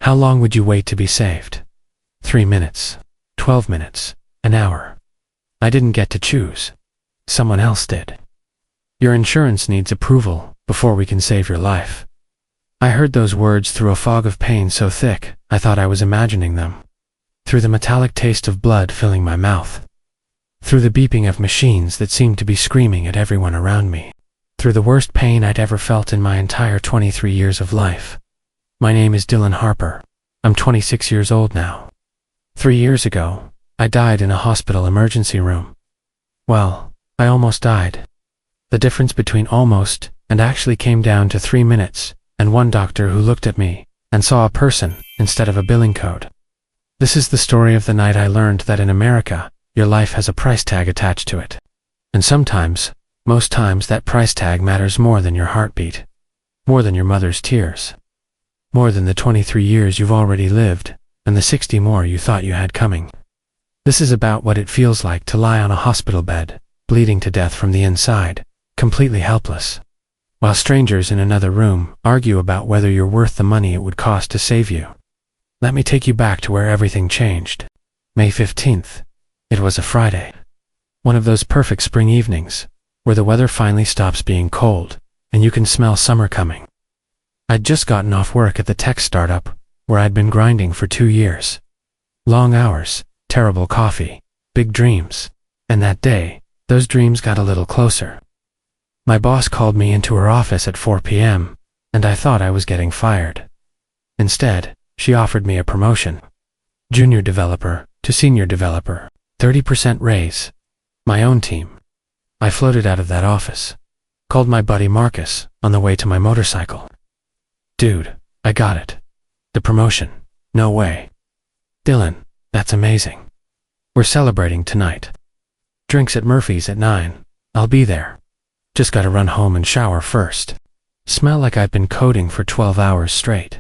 How long would you wait to be saved? 3 minutes, 12 minutes, an hour. I didn't get to choose. Someone else did. Your insurance needs approval before we can save your life. I heard those words through a fog of pain so thick, I thought I was imagining them. Through the metallic taste of blood filling my mouth. Through the beeping of machines that seemed to be screaming at everyone around me. Through the worst pain I'd ever felt in my entire 23 years of life. My name is Dylan Harper. I'm 26 years old now. 3 years ago, I died in a hospital emergency room. Well, I almost died. The difference between almost and actually came down to 3 minutes, and one doctor who looked at me and saw a person instead of a billing code. This is the story of the night I learned that in America, your life has a price tag attached to it. And sometimes, most times, that price tag matters more than your heartbeat. More than your mother's tears. More than the 23 years you've already lived, and the 60 more you thought you had coming. This is about what it feels like to lie on a hospital bed, bleeding to death from the inside, completely helpless, while strangers in another room argue about whether you're worth the money it would cost to save you. Let me take you back to where everything changed. May 15th. It was a Friday. One of those perfect spring evenings, where the weather finally stops being cold, and you can smell summer coming. I'd just gotten off work at the tech startup, where I'd been grinding for 2 years. Long hours, terrible coffee, big dreams, and that day, those dreams got a little closer. My boss called me into her office at 4 p.m., and I thought I was getting fired. Instead, she offered me a promotion. Junior developer to senior developer, 30% raise. My own team. I floated out of that office. Called my buddy Marcus on the way to my motorcycle. Dude, I got it. The promotion. No way. Dylan, that's amazing. We're celebrating tonight. Drinks at Murphy's at 9. I'll be there. Just gotta run home and shower first. Smell like I've been coding for 12 hours straight.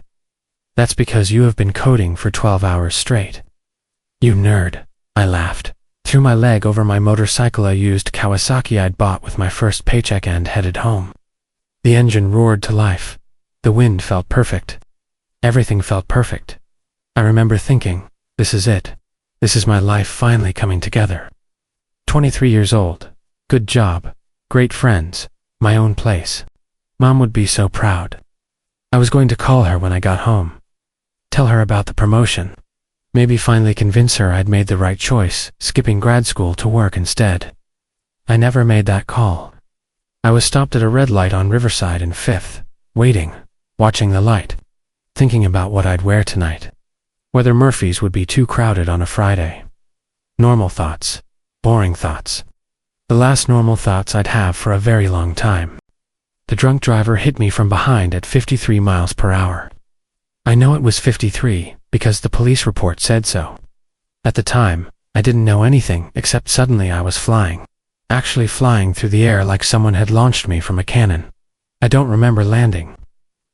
That's because you have been coding for 12 hours straight. You nerd, I laughed. Threw my leg over my motorcycle, a used Kawasaki I'd bought with my first paycheck, and headed home. The engine roared to life. The wind felt perfect. Everything felt perfect. I remember thinking, this is it. This is my life finally coming together. 23 years old. Good job. Great friends. My own place. Mom would be so proud. I was going to call her when I got home. Tell her about the promotion. Maybe finally convince her I'd made the right choice, skipping grad school to work instead. I never made that call. I was stopped at a red light on Riverside and 5th, waiting, watching the light, thinking about what I'd wear tonight. Whether Murphy's would be too crowded on a Friday. Normal thoughts. Boring thoughts. The last normal thoughts I'd have for a very long time. The drunk driver hit me from behind at 53 miles per hour. I know it was 53 because the police report said so. At the time, I didn't know anything except suddenly I was flying. Actually flying through the air like someone had launched me from a cannon. I don't remember landing.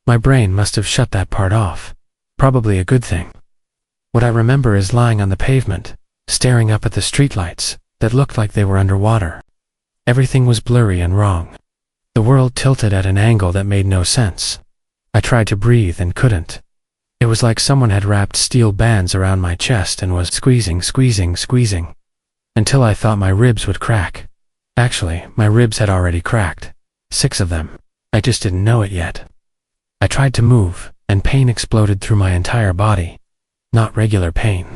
My brain must have shut that part off. Probably a good thing. What I remember is lying on the pavement, staring up at the streetlights that looked like they were underwater. Everything was blurry and wrong. The world tilted at an angle that made no sense. I tried to breathe and couldn't. It was like someone had wrapped steel bands around my chest and was squeezing, until I thought my ribs would crack. Actually, my ribs had already cracked. 6 of them. I just didn't know it yet. I tried to move, and pain exploded through my entire body. Not regular pain.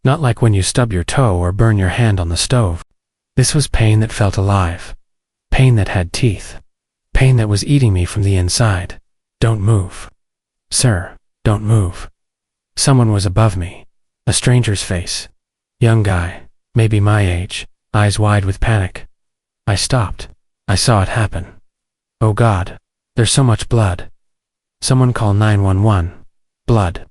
Not like when you stub your toe or burn your hand on the stove. This was pain that felt alive. Pain that had teeth. Pain that was eating me from the inside. Don't move. Sir, don't move. Someone was above me. A stranger's face. Young guy, maybe my age, eyes wide with panic. I stopped. I saw it happen. Oh God, there's so much blood. Someone call 911. Blood.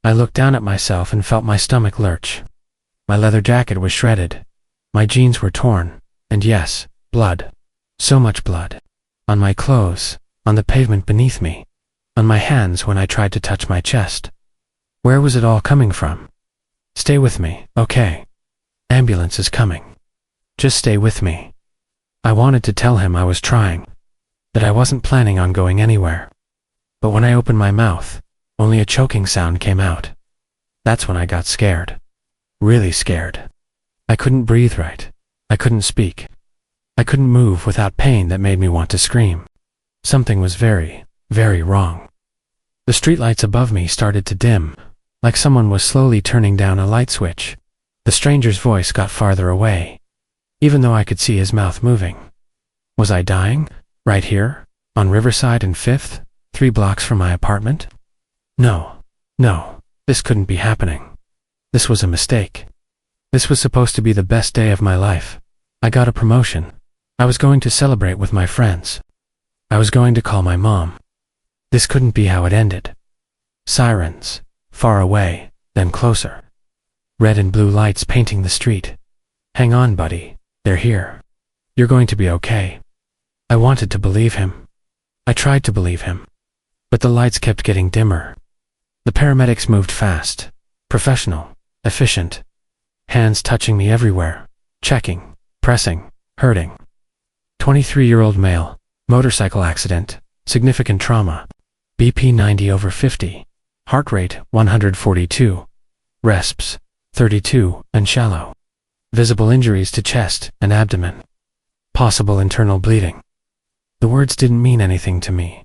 I looked down at myself and felt my stomach lurch. My leather jacket was shredded. My jeans were torn. And yes, blood. So much blood. On my clothes, on the pavement beneath me, on my hands when I tried to touch my chest. Where was it all coming from? Stay with me, okay? Ambulance is coming. Just stay with me. I wanted to tell him I was trying, that I wasn't planning on going anywhere. But when I opened my mouth, Only a choking sound came out. That's when I got scared. Really scared. I couldn't breathe right. I couldn't speak. I couldn't move without pain that made me want to scream. Something was very, very wrong. The streetlights above me started to dim, like someone was slowly turning down a light switch. The stranger's voice got farther away, even though I could see his mouth moving. Was I dying? Right here? On Riverside and 5th? 3 blocks from my apartment? No. This couldn't be happening. This was a mistake. This was supposed to be the best day of my life. I got a promotion. I was going to celebrate with my friends. I was going to call my mom. This couldn't be how it ended. Sirens. Far away, then closer. Red and blue lights painting the street. Hang on, buddy. They're here. You're going to be okay. I wanted to believe him. I tried to believe him. But the lights kept getting dimmer. The paramedics moved fast. Professional. Efficient. Hands touching me everywhere. Checking. Pressing. Hurting. 23-year-old male. Motorcycle accident. Significant trauma. BP 90/50. Heart rate 142. Resps 32 and shallow. Visible injuries to chest and abdomen. Possible internal bleeding. The words didn't mean anything to me.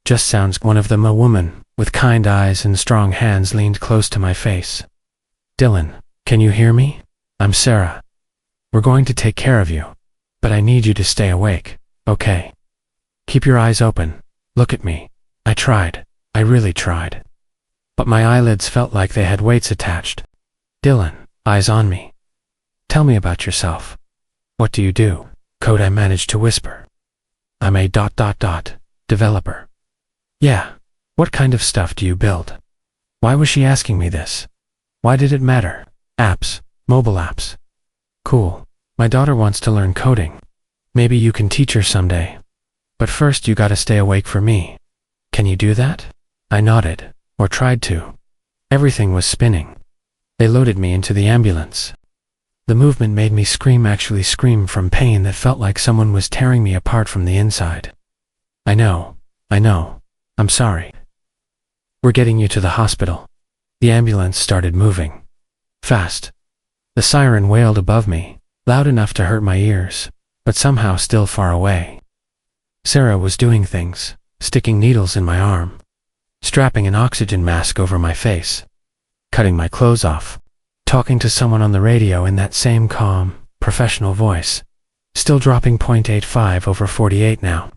Just sounds. One of them, a woman with kind eyes and strong hands, leaned close to my face. Dylan, can you hear me? I'm Sarah. We're going to take care of you. But I need you to stay awake, okay? Keep your eyes open. Look at me. I tried. I really tried. But my eyelids felt like they had weights attached. Dylan, eyes on me. Tell me about yourself. What do you do? Code, I managed to whisper. I'm a ... developer. Yeah. What kind of stuff do you build? Why was she asking me this? Why did it matter? Apps. Mobile apps. Cool. My daughter wants to learn coding. Maybe you can teach her someday. But first you gotta stay awake for me. Can you do that? I nodded, or tried to. Everything was spinning. They loaded me into the ambulance. The movement made me scream, actually scream from pain that felt like someone was tearing me apart from the inside. I know. I'm sorry. We're getting you to the hospital. The ambulance started moving. Fast. The siren wailed above me, loud enough to hurt my ears, but somehow still far away. Sarah was doing things, sticking needles in my arm, strapping an oxygen mask over my face, cutting my clothes off, talking to someone on the radio in that same calm, professional voice, still dropping .85/48 now.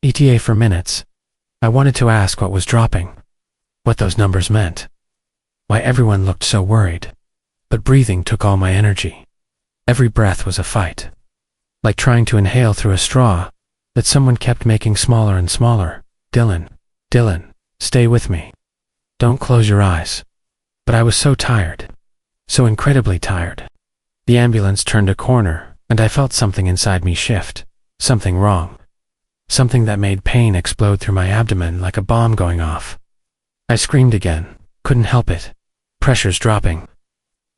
ETA for minutes. I wanted to ask what was dropping, what those numbers meant, why everyone looked so worried, but breathing took all my energy. Every breath was a fight, like trying to inhale through a straw that someone kept making smaller and smaller. Dylan, stay with me. Don't close your eyes. But I was so tired, so incredibly tired. The ambulance turned a corner, and I felt something inside me shift, something wrong. Something that made pain explode through my abdomen like a bomb going off. I screamed again, couldn't help it. Pressure's dropping.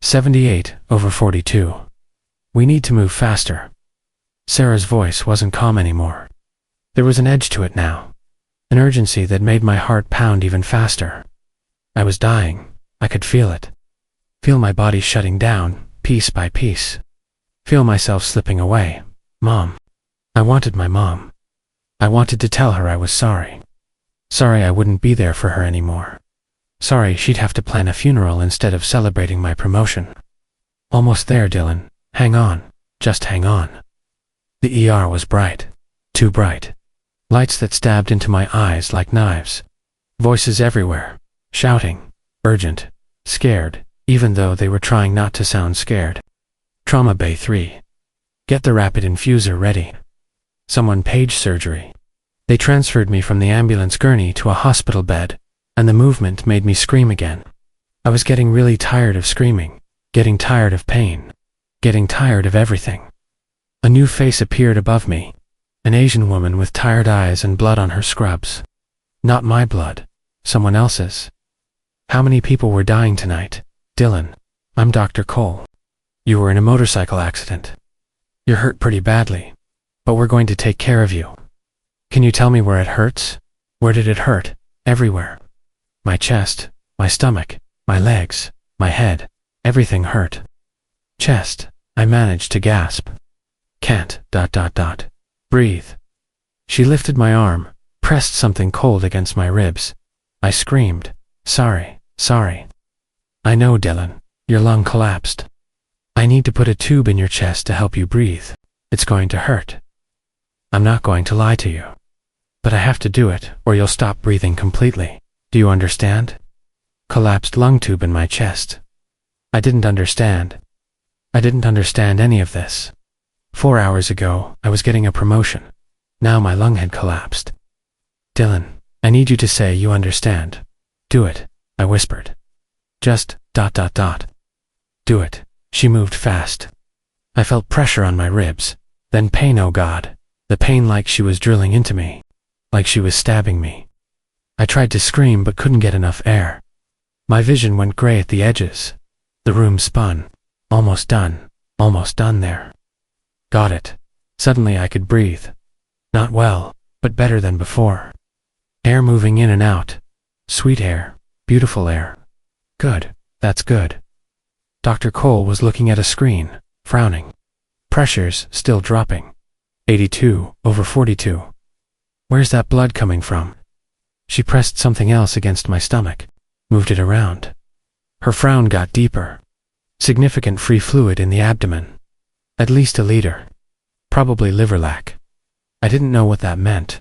78/42. We need to move faster. Sarah's voice wasn't calm anymore. There was an edge to it now, an urgency that made my heart pound even faster. I was dying. I could feel it. Feel my body shutting down, piece by piece. Feel myself slipping away. Mom. I wanted my mom. I wanted to tell her I was sorry. Sorry I wouldn't be there for her anymore. Sorry she'd have to plan a funeral instead of celebrating my promotion. Almost there, Dylan. Hang on. Just hang on. The ER was bright. Too bright. Lights that stabbed into my eyes like knives. Voices everywhere. Shouting. Urgent. Scared, even though they were trying not to sound scared. Trauma Bay 3. Get the rapid infuser ready. Someone paged surgery. They transferred me from the ambulance gurney to a hospital bed, and the movement made me scream again. I was getting really tired of screaming, getting tired of pain, getting tired of everything. A new face appeared above me, an Asian woman with tired eyes and blood on her scrubs. Not my blood, someone else's. How many people were dying tonight? Dylan, I'm Dr. Cole. You were in a motorcycle accident. You're hurt pretty badly, but we're going to take care of you. Can you tell me where it hurts? Where did it hurt? Everywhere. My chest, my stomach, my legs, my head, everything hurt. Chest, I managed to gasp. Can't, ... breathe. She lifted my arm, pressed something cold against my ribs. I screamed, sorry. I know, Dylan, your lung collapsed. I need to put a tube in your chest to help you breathe. It's going to hurt. I'm not going to lie to you. But I have to do it, or you'll stop breathing completely. Do you understand? Collapsed lung tube in my chest. I didn't understand. I didn't understand any of this. 4 hours ago, I was getting a promotion. Now my lung had collapsed. Dylan, I need you to say you understand. Do it, I whispered. Just ... Do it. She moved fast. I felt pressure on my ribs. Then pain, oh God. The pain like she was drilling into me. Like she was stabbing me. I tried to scream but couldn't get enough air. My vision went gray at the edges. The room spun. Almost done there. Got it. Suddenly I could breathe. Not well, but better than before. Air moving in and out. Sweet air. Beautiful air. Good. That's good. Dr. Cole was looking at a screen, frowning. Pressures still dropping. 82/42. Where's that blood coming from? She pressed something else against my stomach, moved it around. Her frown got deeper. Significant free fluid in the abdomen. At least a liter. Probably liver lac. I didn't know what that meant.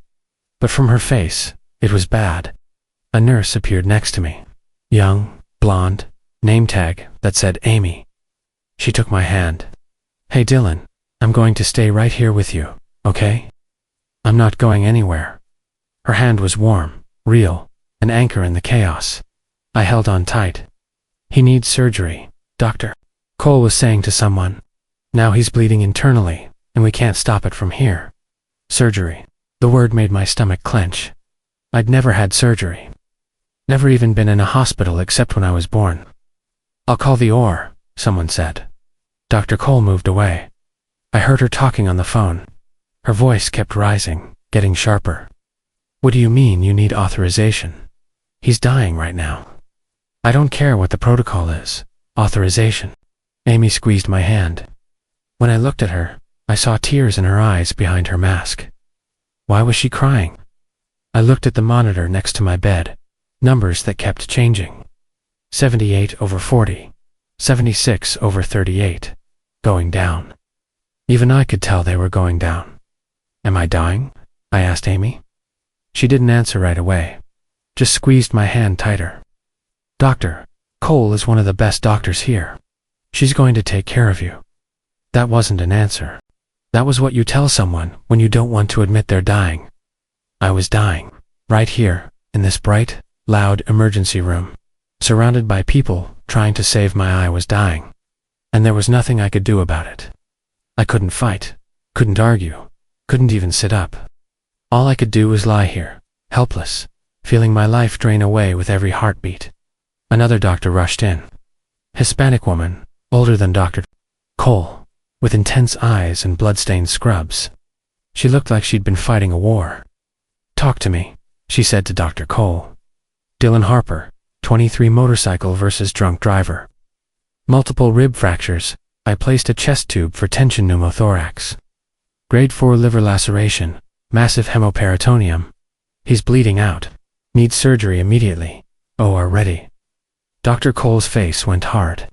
But from her face, it was bad. A nurse appeared next to me. Young, blonde, name tag that said Amy. She took my hand. Hey Dylan, I'm going to stay right here with you, okay? I'm not going anywhere. Her hand was warm, real, an anchor in the chaos. I held on tight. He needs surgery, Dr. Cole was saying to someone. Now he's bleeding internally, and we can't stop it from here. Surgery. The word made my stomach clench. I'd never had surgery. Never even been in a hospital except when I was born. I'll call the OR, someone said. Dr. Cole moved away. I heard her talking on the phone. Her voice kept rising, getting sharper. What do you mean you need authorization? He's dying right now. I don't care what the protocol is. Authorization. Amy squeezed my hand. When I looked at her, I saw tears in her eyes behind her mask. Why was she crying? I looked at the monitor next to my bed. Numbers that kept changing. 78/40. 76/38. Going down. Even I could tell they were going down. Am I dying? I asked Amy. She didn't answer right away. Just squeezed my hand tighter. Dr. Cole is one of the best doctors here. She's going to take care of you. That wasn't an answer. That was what you tell someone when you don't want to admit they're dying. I was dying. Right here, in this bright, loud emergency room. Surrounded by people trying to save my eye was dying. And there was nothing I could do about it. I couldn't fight, couldn't argue, couldn't even sit up. All I could do was lie here, helpless, feeling my life drain away with every heartbeat. Another doctor rushed in. Hispanic woman, older than Dr. Cole, with intense eyes and blood-stained scrubs. She looked like she'd been fighting a war. Talk to me, she said to Dr. Cole. Dylan Harper, 23 motorcycle versus drunk driver. Multiple rib fractures. I placed a chest tube for tension pneumothorax. Grade 4 liver laceration, massive hemoperitoneum. He's bleeding out. Needs surgery immediately. OR ready. Dr. Cole's face went hard.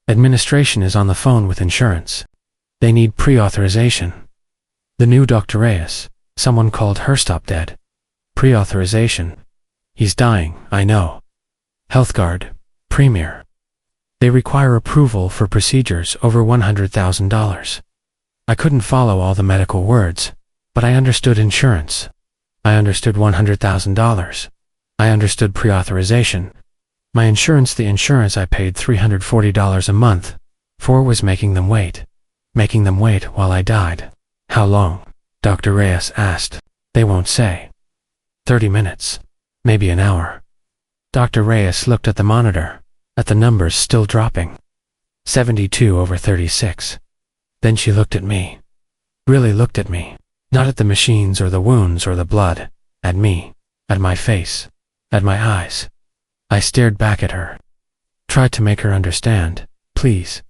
Administration is on the phone with insurance. They need pre-authorization. The new Dr. Reyes, someone called her, stopped dead. Pre-authorization. He's dying, I know. HealthGuard, Premier. They require approval for procedures over $100,000. I couldn't follow all the medical words, but I understood insurance. I understood $100,000. I understood pre-authorization. My insurance, the insurance I paid $340 a month for, was making them wait. Making them wait while I died. How long? Dr. Reyes asked. They won't say. 30 minutes. Maybe an hour. Dr. Reyes looked at the monitor, at the numbers still dropping. 72/36. Then she looked at me. Really looked at me. Not at the machines or the wounds or the blood. At me. At my face. At my eyes. I stared back at her. Tried to make her understand. Please.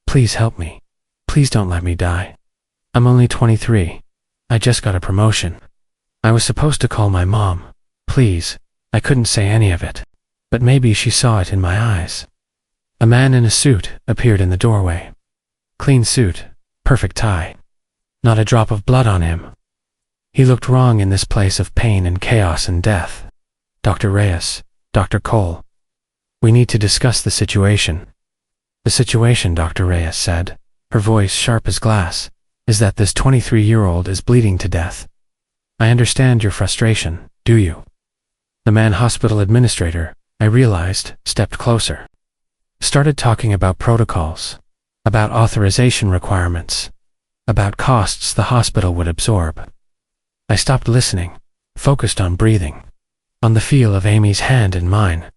Please help me. Please don't let me die. I'm only 23. I just got a promotion. I was supposed to call my mom. Please. I couldn't say any of it. But maybe she saw it in my eyes. A man in a suit appeared in the doorway. Clean suit, perfect tie. Not a drop of blood on him. He looked wrong in this place of pain and chaos and death. Dr. Reyes, Dr. Cole. We need to discuss the situation. The situation, Dr. Reyes said, her voice sharp as glass, is that this 23-year-old is bleeding to death. I understand your frustration, do you? The man hospital administrator, I realized, stepped closer. Started talking about protocols, about authorization requirements, about costs the hospital would absorb. I stopped listening, focused on breathing, on the feel of Amy's hand in mine,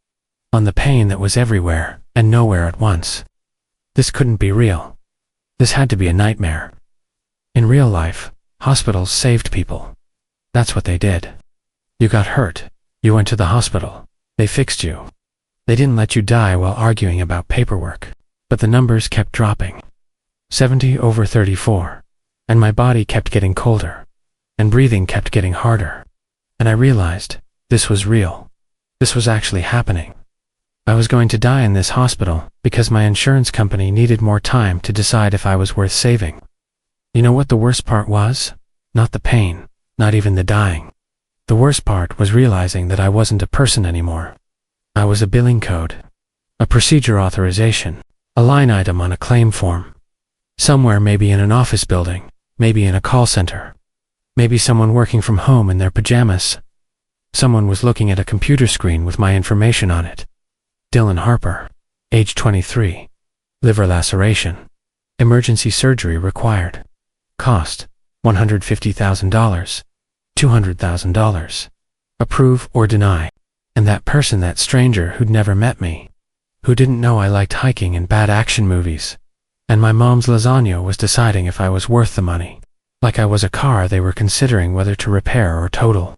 on the pain that was everywhere and nowhere at once. This couldn't be real. This had to be a nightmare. In real life, hospitals saved people. That's what they did. You got hurt, you went to the hospital, they fixed you. They didn't let you die while arguing about paperwork, but the numbers kept dropping. 70/34. And my body kept getting colder, and breathing kept getting harder. And I realized, this was real. This was actually happening. I was going to die in this hospital because my insurance company needed more time to decide if I was worth saving. You know what the worst part was? Not the pain, not even the dying. The worst part was realizing that I wasn't a person anymore. I was a billing code, a procedure authorization, a line item on a claim form. Somewhere, maybe in an office building, maybe in a call center, maybe someone working from home in their pajamas. Someone was looking at a computer screen with my information on it. Dylan Harper, age 23, liver laceration, emergency surgery required, cost $150,000, $200,000, approve or deny. And that person, that stranger who'd never met me, who didn't know I liked hiking and bad action movies, and my mom's lasagna, was deciding if I was worth the money, like I was a car they were considering whether to repair or total.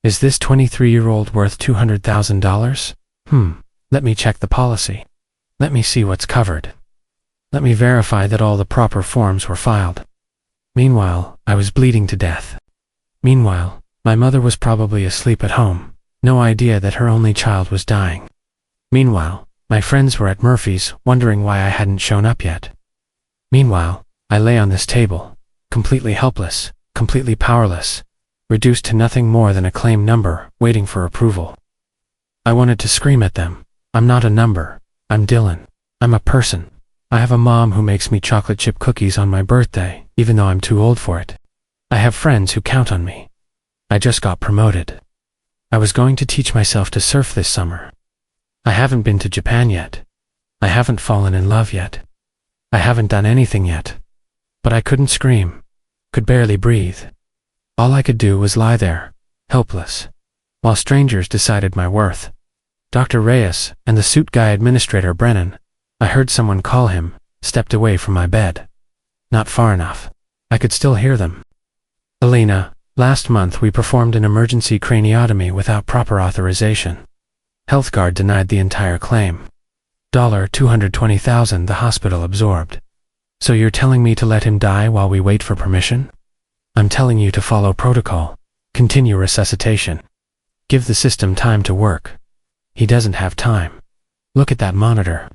Is this 23-year-old worth $200,000? Let me check the policy. Let me see what's covered. Let me verify that all the proper forms were filed. Meanwhile, I was bleeding to death. Meanwhile, my mother was probably asleep at home. No idea that her only child was dying. Meanwhile, my friends were at Murphy's, wondering why I hadn't shown up yet. Meanwhile, I lay on this table, completely helpless, completely powerless, reduced to nothing more than a claim number, waiting for approval. I wanted to scream at them. I'm not a number. I'm Dylan. I'm a person. I have a mom who makes me chocolate chip cookies on my birthday, even though I'm too old for it. I have friends who count on me. I just got promoted. I was going to teach myself to surf this summer. I haven't been to Japan yet. I haven't fallen in love yet. I haven't done anything yet. But I couldn't scream. Could barely breathe. All I could do was lie there, helpless, while strangers decided my worth. Dr. Reyes and the suit guy administrator Brennan, I heard someone call him, stepped away from my bed. Not far enough. I could still hear them. Elena, last month we performed an emergency craniotomy without proper authorization. HealthGuard denied the entire claim. $220,000 the hospital absorbed. So you're telling me to let him die while we wait for permission? I'm telling you to follow protocol. Continue resuscitation. Give the system time to work. He doesn't have time. Look at that monitor.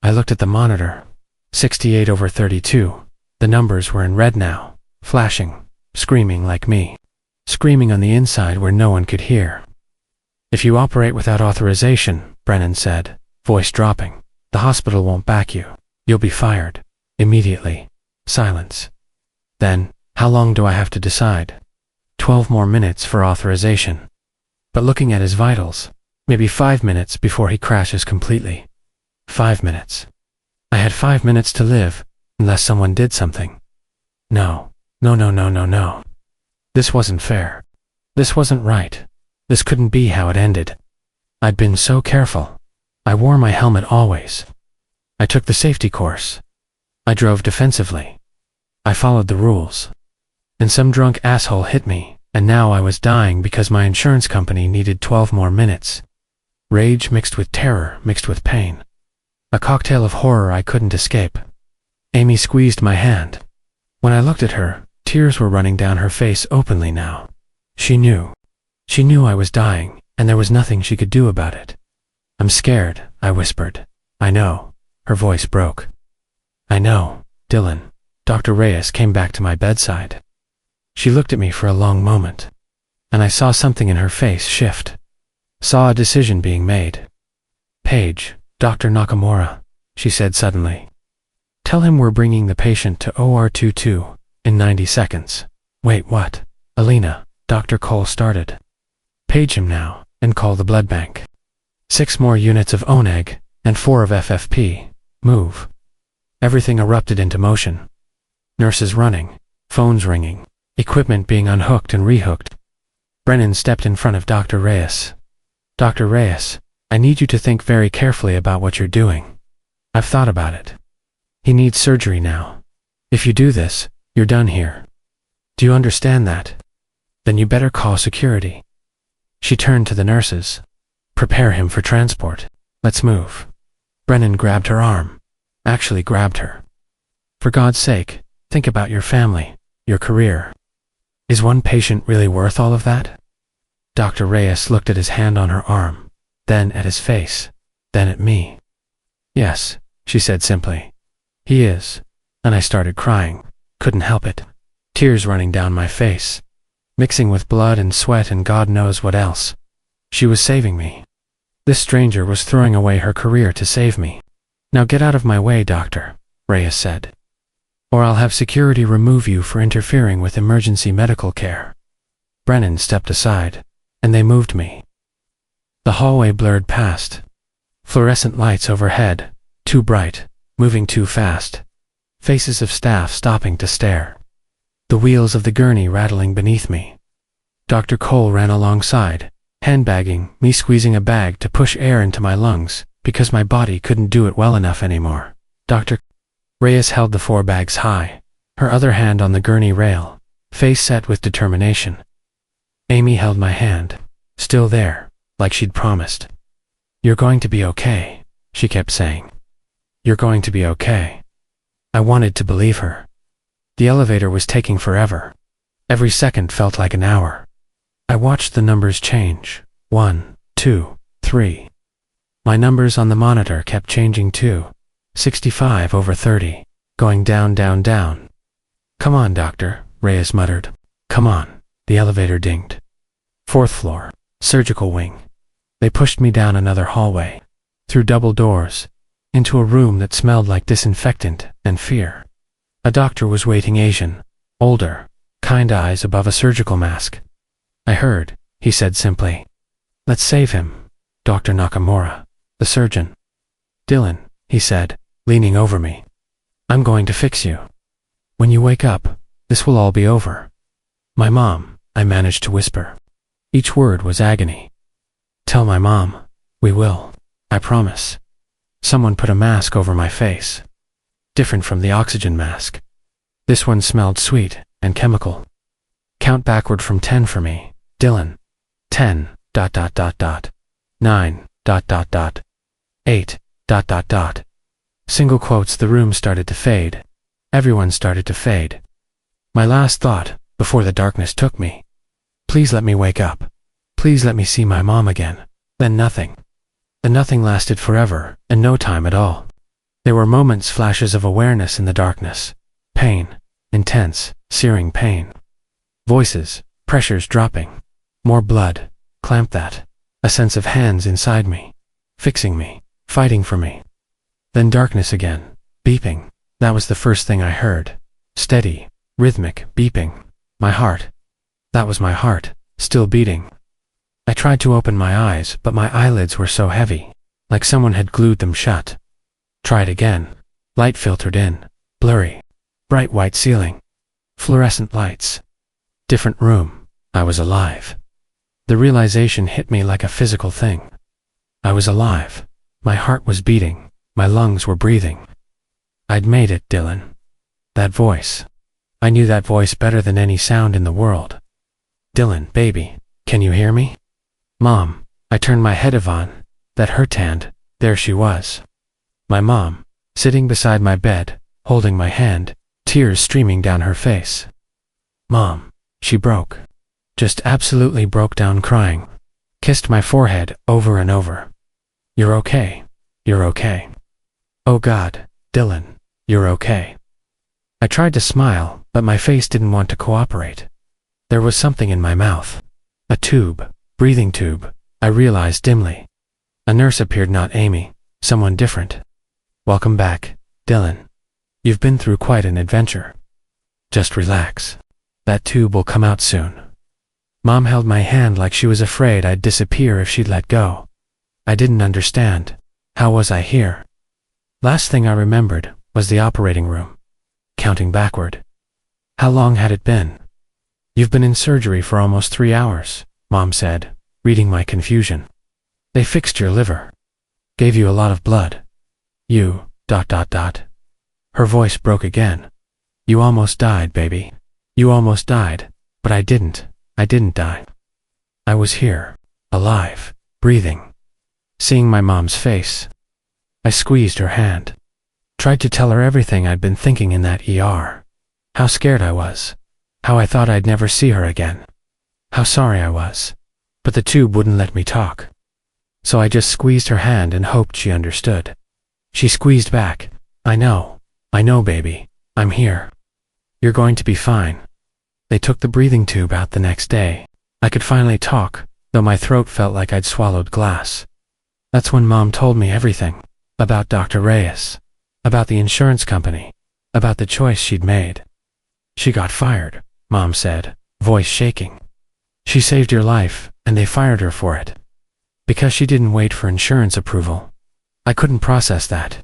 I looked at the monitor. 68/32. The numbers were in red now, flashing, screaming like me. Screaming on the inside where no one could hear. If you operate without authorization, Brennan said, voice dropping, the hospital won't back you. You'll be fired. Immediately. Silence. Then, how long do I have to decide? 12 more minutes for authorization. But looking at his vitals, maybe 5 minutes before he crashes completely. 5 minutes. I had 5 minutes to live, unless someone did something. No. No. This wasn't fair. This wasn't right. This couldn't be how it ended. I'd been so careful. I wore my helmet always. I took the safety course. I drove defensively. I followed the rules. And some drunk asshole hit me, and now I was dying because my insurance company needed 12 more minutes. Rage mixed with terror, mixed with pain. A cocktail of horror I couldn't escape. Amy squeezed my hand. When I looked at her, tears were running down her face openly now. She knew. She knew I was dying, and there was nothing she could do about it. I'm scared, I whispered. I know. Her voice broke. I know, Dylan. Dr. Reyes came back to my bedside. She looked at me for a long moment, and I saw something in her face shift. Saw a decision being made. Paige, Dr. Nakamura, she said suddenly. Tell him we're bringing the patient to OR22 in 90 seconds. Wait, what? Alina, Dr. Cole started. Page him now, and call the blood bank. 6 more units of ONEG, and 4 of FFP. Move. Everything erupted into motion. Nurses running, phones ringing, equipment being unhooked and rehooked. Brennan stepped in front of Dr. Reyes. Dr. Reyes, I need you to think very carefully about what you're doing. I've thought about it. He needs surgery now. If you do this, you're done here. Do you understand that? Then you better call security. She turned to the nurses. Prepare him for transport. Let's move. Brennan grabbed her arm. Actually grabbed her. For God's sake, think about your family, your career. Is one patient really worth all of that? Dr. Reyes looked at his hand on her arm, then at his face, then at me. Yes, she said simply. He is. And I started crying. Couldn't help it. Tears running down my face, mixing with blood and sweat and God knows what else. She was saving me. This stranger was throwing away her career to save me. Now get out of my way, doctor, Reyes said. Or I'll have security remove you for interfering with emergency medical care. Brennan stepped aside, and they moved me. The hallway blurred past. Fluorescent lights overhead, too bright, moving too fast. Faces of staff stopping to stare. The wheels of the gurney rattling beneath me. Dr. Cole ran alongside, handbagging, me squeezing a bag to push air into my lungs, because my body couldn't do it well enough anymore. Dr. Reyes held the 4 bags high, her other hand on the gurney rail, face set with determination. Amy held my hand, still there, like she'd promised. You're going to be okay, she kept saying. You're going to be okay. I wanted to believe her. The elevator was taking forever. Every second felt like an hour. I watched the numbers change. 1, 2, 3. My numbers on the monitor kept changing too. 65 over 30. Going down, down, down. Come on, doctor, Reyes muttered. Come on. The elevator dinged. 4th floor. Surgical wing. They pushed me down another hallway. Through double doors. Into a room that smelled like disinfectant and fear. A doctor was waiting, Asian. Older. Kind eyes above a surgical mask. I heard, he said simply. Let's save him. Dr. Nakamura, the surgeon. Dylan, he said, leaning over me. I'm going to fix you. When you wake up, this will all be over. My mom, I managed to whisper. Each word was agony. Tell my mom, we will, I promise. Someone put a mask over my face. Different from the oxygen mask. This one smelled sweet and chemical. Count backward from 10 for me, Dylan. 10, ... 9, ... 8, ... Single quotes. The room started to fade. Everyone started to fade. My last thought, before the darkness took me. Please let me wake up. Please let me see my mom again. Then nothing. The nothing lasted forever, and no time at all. There were moments, flashes of awareness in the darkness. Pain. Intense, searing pain. Voices, pressures dropping. More blood. Clamp that. A sense of hands inside me. Fixing me. Fighting for me. Then darkness again. Beeping. That was the first thing I heard. Steady, rhythmic, beeping. My heart. That was my heart, still beating. I tried to open my eyes, but my eyelids were so heavy, like someone had glued them shut. Tried again. Light filtered in. Blurry. Bright white ceiling. Fluorescent lights. Different room. I was alive. The realization hit me like a physical thing. I was alive. My heart was beating. My lungs were breathing. I'd made it, Dylan. That voice. I knew that voice better than any sound in the world. Dylan, baby, can you hear me? Mom, I turned my head. Yvonne, that hurt hand, there she was. My mom, sitting beside my bed, holding my hand, tears streaming down her face. Mom, she broke. Just absolutely broke down crying. Kissed my forehead over and over. You're okay. You're okay. Oh God, Dylan, you're okay. I tried to smile, but my face didn't want to cooperate. There was something in my mouth. A tube, breathing tube, I realized dimly. A nurse appeared, not Amy, someone different. Welcome back, Dylan. You've been through quite an adventure. Just relax. That tube will come out soon. Mom held my hand like she was afraid I'd disappear if she'd let go. I didn't understand. How was I here? Last thing I remembered was the operating room. Counting backward. How long had it been? You've been in surgery for almost 3 hours, Mom said, reading my confusion. They fixed your liver. Gave you a lot of blood. You, ... Her voice broke again. You almost died, baby. You almost died, but I didn't die. I was here, alive, breathing. Seeing my mom's face. I squeezed her hand. Tried to tell her everything I'd been thinking in that ER. How scared I was. How I thought I'd never see her again. How sorry I was. But the tube wouldn't let me talk. So I just squeezed her hand and hoped she understood. She squeezed back. I know, baby. I'm here. You're going to be fine. They took the breathing tube out the next day. I could finally talk, though my throat felt like I'd swallowed glass. That's when Mom told me everything. About Dr. Reyes. About the insurance company. About the choice she'd made. She got fired, Mom said, voice shaking. She saved your life, and they fired her for it. Because she didn't wait for insurance approval. I couldn't process that.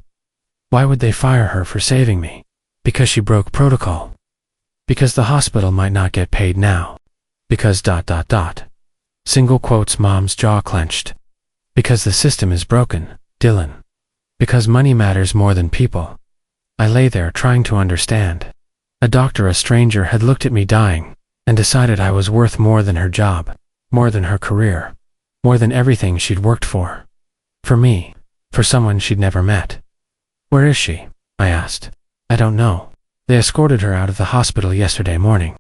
Why would they fire her for saving me? Because she broke protocol. Because the hospital might not get paid now. Because ... Single quotes. Mom's jaw clenched. Because the system is broken, Dylan. Because money matters more than people. I lay there trying to understand. A doctor, a stranger, had looked at me dying, and decided I was worth more than her job, more than her career, more than everything she'd worked for. For me, for someone she'd never met. Where is she? I asked. I don't know. They escorted her out of the hospital yesterday morning.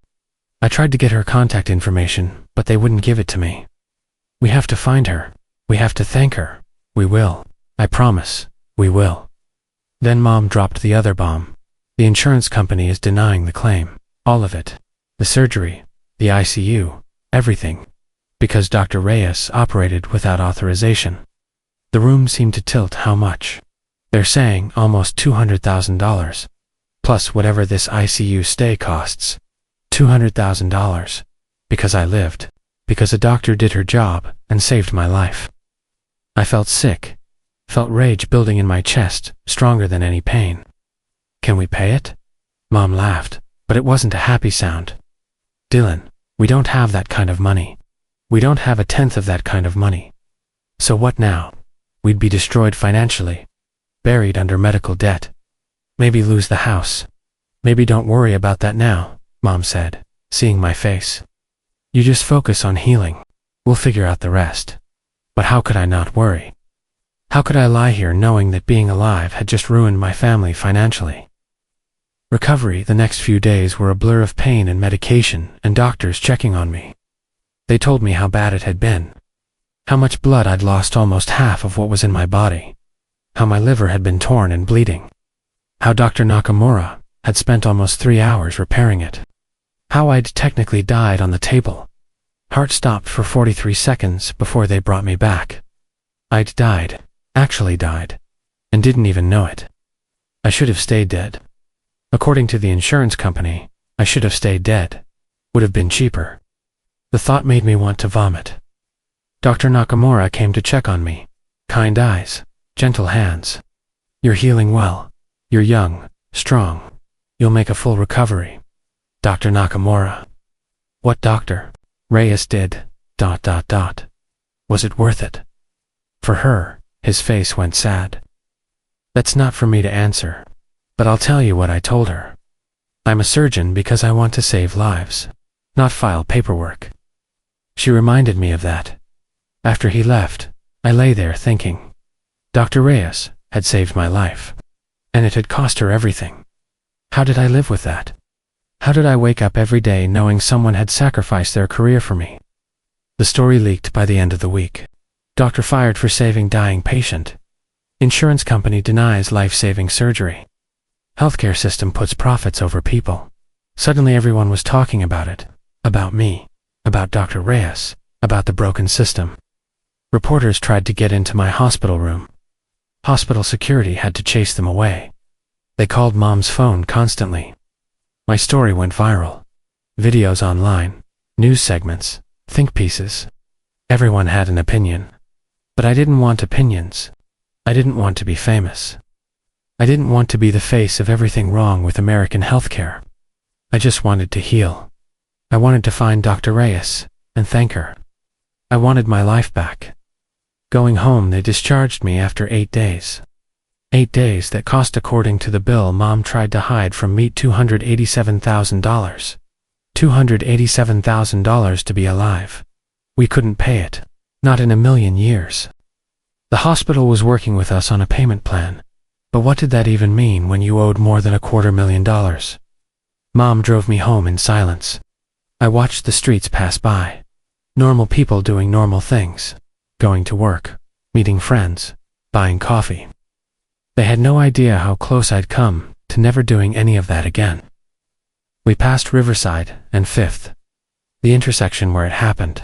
I tried to get her contact information, but they wouldn't give it to me. We have to find her. We have to thank her. We will. I promise. We will. Then Mom dropped the other bomb. The insurance company is denying the claim. All of it. The surgery, the ICU, everything. Because Dr. Reyes operated without authorization. The room seemed to tilt. How much? They're saying almost $200,000. Plus whatever this ICU stay costs. $200,000. Because I lived. Because a doctor did her job and saved my life. I felt sick. Felt rage building in my chest, stronger than any pain. Can we pay it? Mom laughed, but it wasn't a happy sound. Dylan, we don't have that kind of money. We don't have a tenth of that kind of money. So what now? We'd be destroyed financially. Buried under medical debt. Maybe lose the house. Maybe don't worry about that now, Mom said, seeing my face. You just focus on healing. We'll figure out the rest. But how could I not worry? How could I lie here knowing that being alive had just ruined my family financially? Recovery. The next few days were a blur of pain and medication and doctors checking on me. They told me how bad it had been. How much blood I'd lost, almost half of what was in my body. How my liver had been torn and bleeding. How Dr. Nakamura had spent almost 3 hours repairing it. How I'd technically died on the table. Heart stopped for 43 seconds before they brought me back. I'd died, actually died, and didn't even know it. I should have stayed dead. According to the insurance company, I should have stayed dead. Would have been cheaper. The thought made me want to vomit. Dr. Nakamura came to check on me. Kind eyes, gentle hands. You're healing well. You're young, strong. You'll make a full recovery. Dr. Nakamura. What doctor? Reyes did... Was it worth it? For her, his face went sad. That's not for me to answer. But I'll tell you what I told her. I'm a surgeon because I want to save lives, not file paperwork. She reminded me of that. After he left, I lay there thinking. Dr. Reyes had saved my life. And it had cost her everything. How did I live with that? How did I wake up every day knowing someone had sacrificed their career for me? The story leaked by the end of the week. Doctor fired for saving dying patient. Insurance company denies life-saving surgery. Healthcare system puts profits over people. Suddenly everyone was talking about it. About me. About Dr. Reyes. About the broken system. Reporters tried to get into my hospital room. Hospital security had to chase them away. They called Mom's phone constantly. My story went viral. Videos online. News segments. Think pieces. Everyone had an opinion. But I didn't want opinions. I didn't want to be famous. I didn't want to be the face of everything wrong with American healthcare. I just wanted to heal. I wanted to find Dr. Reyes and thank her. I wanted my life back. Going home, they discharged me after 8 days. 8 days that cost, according to the bill Mom tried to hide from me, $287,000. $287,000 to be alive. We couldn't pay it. Not in a million years. The hospital was working with us on a payment plan. But what did that even mean when you owed more than $250,000? Mom drove me home in silence. I watched the streets pass by. Normal people doing normal things. Going to work, meeting friends, buying coffee. They had no idea how close I'd come to never doing any of that again. We passed Riverside and 5th, the intersection where it happened.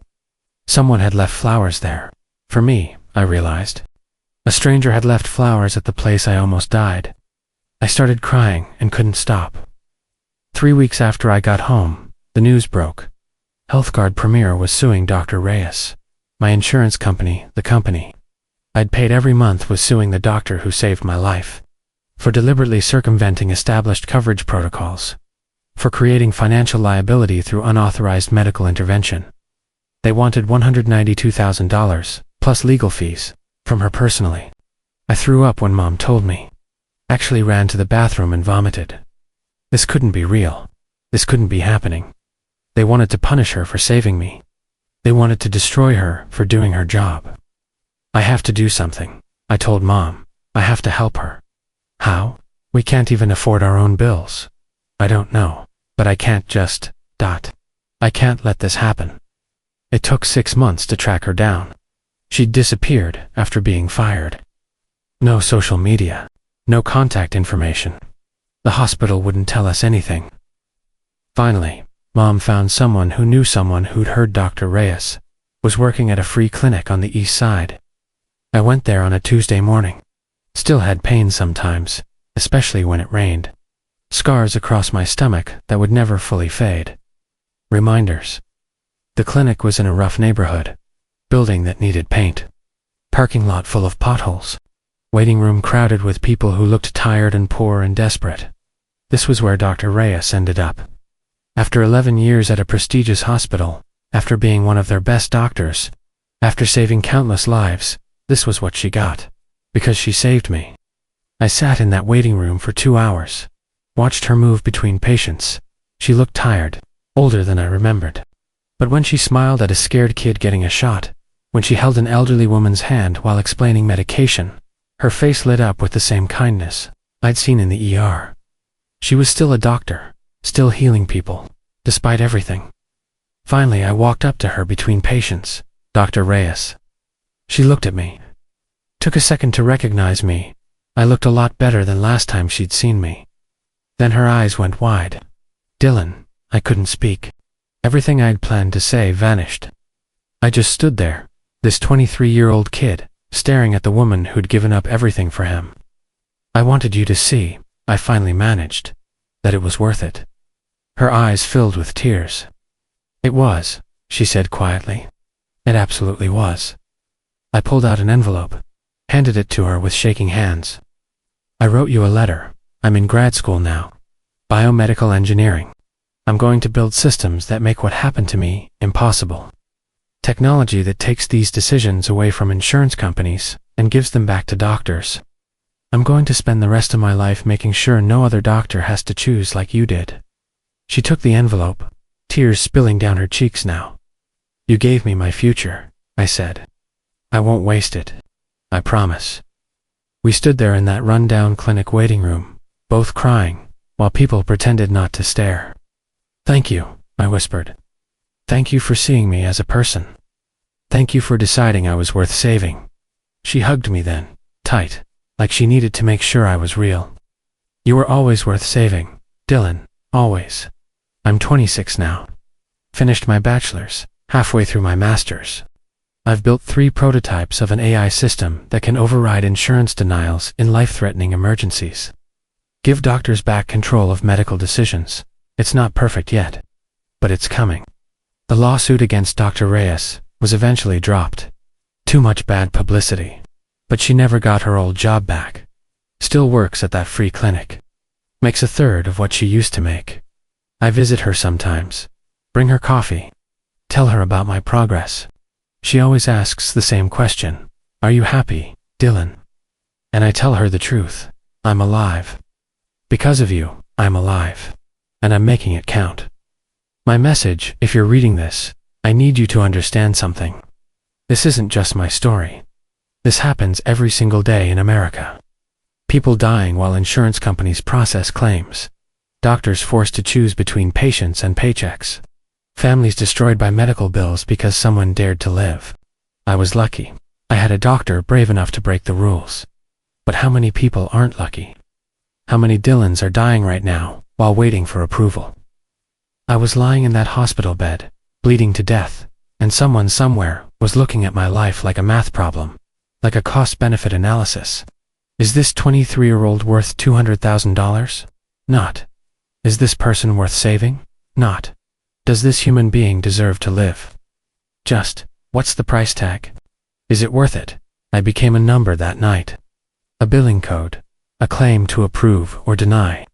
Someone had left flowers there. For me, I realized. A stranger had left flowers at the place I almost died. I started crying and couldn't stop. 3 weeks after I got home, the news broke. HealthGuard Premier was suing Dr. Reyes. My insurance company, the company I'd paid every month, was suing the doctor who saved my life. For deliberately circumventing established coverage protocols. For creating financial liability through unauthorized medical intervention. They wanted $192,000, plus legal fees, from her personally. I threw up when Mom told me. Actually ran to the bathroom and vomited. This couldn't be real. This couldn't be happening. They wanted to punish her for saving me. They wanted to destroy her for doing her job. I have to do something, I told Mom. I have to help her. How? We can't even afford our own bills. I don't know, but I can't just, I can't let this happen. It took 6 months to track her down. She'd disappeared after being fired. No social media. No contact information. The hospital wouldn't tell us anything. Finally, Mom found someone who knew someone who'd heard Dr. Reyes was working at a free clinic on the east side. I went there on a Tuesday morning. Still had pain sometimes, especially when it rained. Scars across my stomach that would never fully fade. Reminders. The clinic was in a rough neighborhood. Building that needed paint. Parking lot full of potholes. Waiting room crowded with people who looked tired and poor and desperate. This was where Dr. Reyes ended up. After 11 years at a prestigious hospital, after being one of their best doctors, after saving countless lives, this was what she got. Because she saved me. I sat in that waiting room for 2 hours. Watched her move between patients. She looked tired, older than I remembered. But when she smiled at a scared kid getting a shot, when she held an elderly woman's hand while explaining medication, her face lit up with the same kindness I'd seen in the ER. She was still a doctor, still healing people, despite everything. Finally, I walked up to her between patients, Dr. Reyes. She looked at me. Took a second to recognize me. I looked a lot better than last time she'd seen me. Then her eyes went wide. Dylan, I couldn't speak. Everything I'd planned to say vanished. I just stood there, this 23-year-old kid, staring at the woman who'd given up everything for him. I wanted you to see, I finally managed, that it was worth it. Her eyes filled with tears. It was, she said quietly. It absolutely was. I pulled out an envelope, handed it to her with shaking hands. I wrote you a letter. I'm in grad school now. Biomedical engineering. I'm going to build systems that make what happened to me impossible. Technology that takes these decisions away from insurance companies and gives them back to doctors. I'm going to spend the rest of my life making sure no other doctor has to choose like you did. She took the envelope, tears spilling down her cheeks now. You gave me my future, I said. I won't waste it. I promise. We stood there in that run-down clinic waiting room, both crying, while people pretended not to stare. Thank you, I whispered. Thank you for seeing me as a person. Thank you for deciding I was worth saving. She hugged me then, tight, like she needed to make sure I was real. You were always worth saving, Dylan, always. I'm 26 now. Finished my bachelor's, halfway through my master's. I've built 3 prototypes of an AI system that can override insurance denials in life-threatening emergencies. Give doctors back control of medical decisions. It's not perfect yet, but it's coming. The lawsuit against Dr. Reyes was eventually dropped. Too much bad publicity. But she never got her old job back. Still works at that free clinic. Makes 1/3 of what she used to make. I visit her sometimes. Bring her coffee. Tell her about my progress. She always asks the same question. Are you happy, Dylan? And I tell her the truth. I'm alive. Because of you, I'm alive. And I'm making it count. My message, if you're reading this, I need you to understand something. This isn't just my story. This happens every single day in America. People dying while insurance companies process claims. Doctors forced to choose between patients and paychecks. Families destroyed by medical bills because someone dared to live. I was lucky. I had a doctor brave enough to break the rules. But how many people aren't lucky? How many Dylans are dying right now while waiting for approval? I was lying in that hospital bed, bleeding to death, and someone somewhere was looking at my life like a math problem, like a cost-benefit analysis. Is this 23-year-old worth $200,000? Not. Is this person worth saving? Not. Does this human being deserve to live? Just, what's the price tag? Is it worth it? I became a number that night. A billing code. A claim to approve or deny.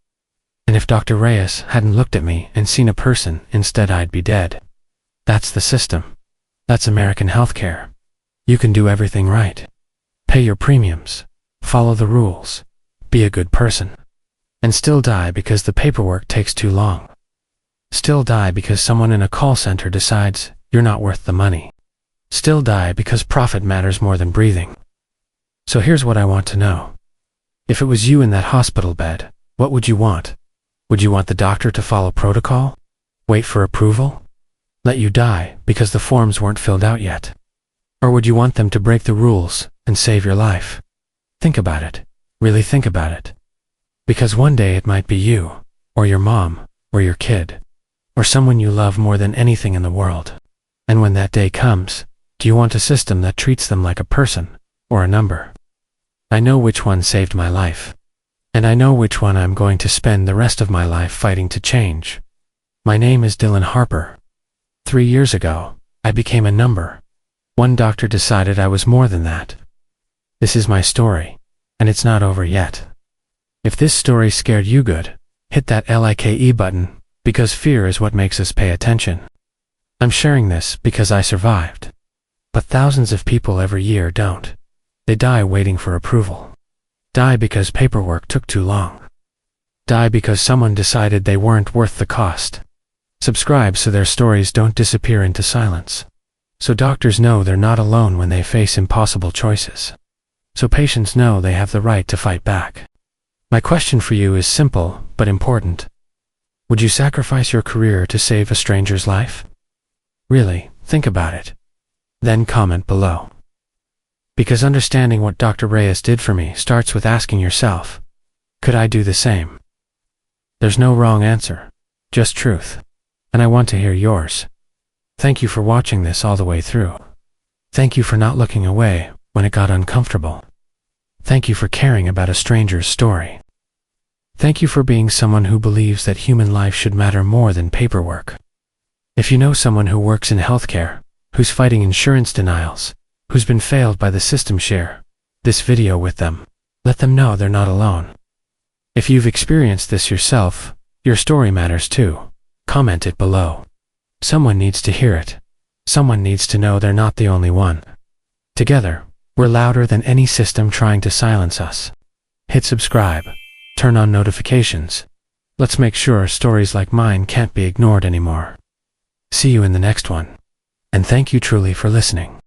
And if Dr. Reyes hadn't looked at me and seen a person, instead I'd be dead. That's the system. That's American healthcare. You can do everything right. Pay your premiums. Follow the rules. Be a good person. And still die because the paperwork takes too long. Still die because someone in a call center decides you're not worth the money. Still die because profit matters more than breathing. So here's what I want to know. If it was you in that hospital bed, what would you want? Would you want the doctor to follow protocol? Wait for approval? Let you die because the forms weren't filled out yet? Or would you want them to break the rules and save your life? Think about it. Really think about it. Because one day it might be you, or your mom, or your kid, or someone you love more than anything in the world. And when that day comes, do you want a system that treats them like a person, or a number? I know which one saved my life. And I know which one I'm going to spend the rest of my life fighting to change. My name is Dylan Harper. 3 years ago, I became a number. One doctor decided I was more than that. This is my story, and it's not over yet. If this story scared you good, hit that like button, because fear is what makes us pay attention. I'm sharing this because I survived. But thousands of people every year don't. They die waiting for approval. Die because paperwork took too long. Die because someone decided they weren't worth the cost. Subscribe so their stories don't disappear into silence. So doctors know they're not alone when they face impossible choices. So patients know they have the right to fight back. My question for you is simple but important. Would you sacrifice your career to save a stranger's life? Really, think about it. Then comment below. Because understanding what Dr. Reyes did for me starts with asking yourself, could I do the same? There's no wrong answer, just truth. And I want to hear yours. Thank you for watching this all the way through. Thank you for not looking away when it got uncomfortable. Thank you for caring about a stranger's story. Thank you for being someone who believes that human life should matter more than paperwork. If you know someone who works in healthcare, who's fighting insurance denials, who's been failed by the system, share this video with them. Let them know they're not alone. If you've experienced this yourself, your story matters too. Comment it below. Someone needs to hear it. Someone needs to know they're not the only one. Together, we're louder than any system trying to silence us. Hit subscribe. Turn on notifications. Let's make sure stories like mine can't be ignored anymore. See you in the next one. And thank you truly for listening.